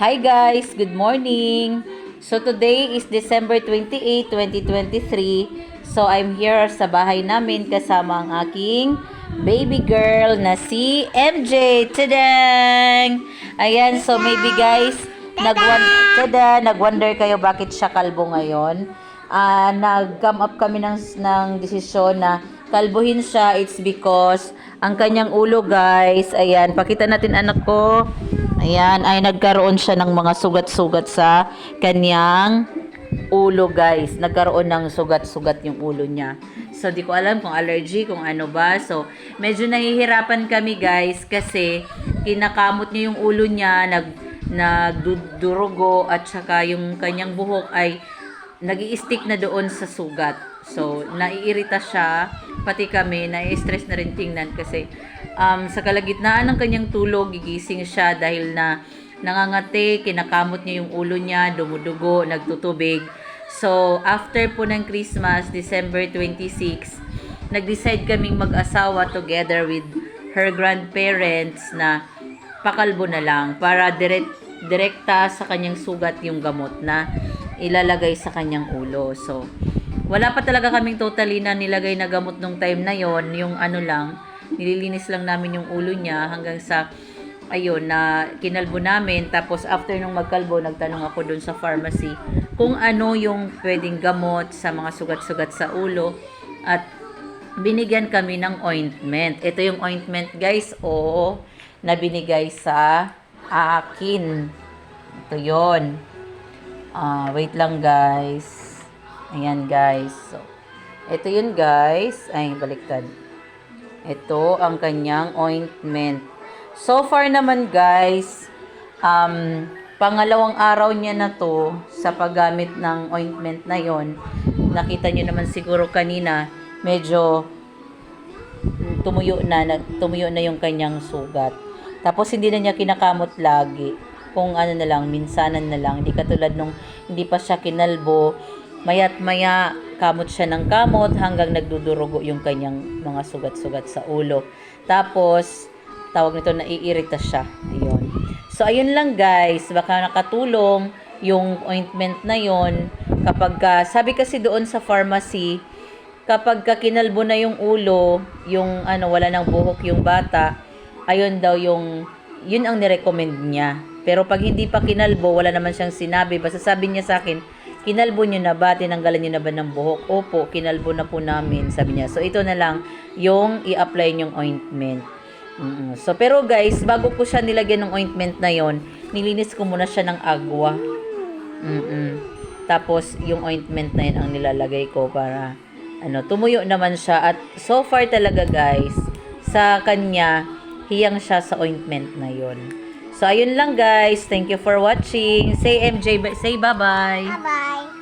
Hi guys, good morning. So today is December 28, 2023. So I'm here sa bahay namin kasama ang aking baby girl na si MJ. Tadang! Ayan, so maybe guys, nagwonder kayo bakit siya kalbo ngayon. Nag-come up kami ng desisyon na kalbuhin siya. It's because ang kanyang ulo guys, ayan, pakita natin anak ko. Ayan, ay nagkaroon siya ng mga sugat-sugat sa kanyang ulo guys. Nagkaroon ng sugat-sugat yung ulo niya. So, di ko alam kung allergy, kung ano ba. So, medyo nahihirapan kami guys kasi kinakamot niya yung ulo niya, nagdurugo at saka yung kanyang buhok ay nag-i-stick na doon sa sugat. So, naiirita siya, pati kami, nai-stress na rin tingnan kasi sa kalagitnaan ng kanyang tulog, gigising siya dahil na nangangati, kinakamot niya yung ulo niya, dumudugo, nagtutubig. So, after po ng Christmas, December 26, nag-decide kaming mag-asawa together with her grandparents na pakalbo na lang para direkta sa kanyang sugat yung gamot na ilalagay sa kanyang ulo. So, wala pa talaga kaming totally na nilagay na gamot nung time na yon, yung ano lang, nililinis lang namin yung ulo niya hanggang sa ayun na kinalbo namin. Tapos after nung magkalbo, nagtanong ako dun sa pharmacy kung ano yung pwedeng gamot sa mga sugat-sugat sa ulo at binigyan kami ng ointment. Ito yung ointment guys, na binigay sa akin. Ito yon. Wait lang guys. Ayan guys. So, ito yun guys. Ay, baliktad. Ito ang kanyang ointment. So far naman guys, pangalawang araw niya na to sa paggamit ng ointment na yon. Nakita niyo naman siguro kanina, medyo tumuyo na yung kanyang sugat. Tapos hindi na niya kinakamot lagi. Kung ano na lang, minsanan na lang. Hindi katulad nung hindi pa siya kinalbo, maya't maya kamot siya ng kamot hanggang nagdudurugo yung kanyang mga sugat-sugat sa ulo. Tapos, tawag nito, naiirita siya. Ayun. So, ayun lang guys. Baka nakatulong yung ointment na yon. Kapag sabi kasi doon sa pharmacy, kapag kinalbo na yung ulo, yung wala nang buhok yung bata, ayun daw yun ang nirecommend niya. Pero pag hindi pa kinalbo, wala naman siyang sinabi. Basta sabi niya sa akin, kinalbo niyo na ba? Tinanggalan niyo na ba ng buhok? Opo, kinalbo na po namin, sabi niya. So, ito na lang yung i-apply niyong ointment. So, pero guys, bago ko siya nilagyan ng ointment na yon, nilinis ko muna siya ng agwa. Tapos, yung ointment na yun ang nilalagay ko para, tumuyo naman siya. At so far talaga guys, sa kanya, hiyang siya sa ointment na yon. So, ayun lang guys. Thank you for watching. Say MJ, say bye-bye. Bye-bye.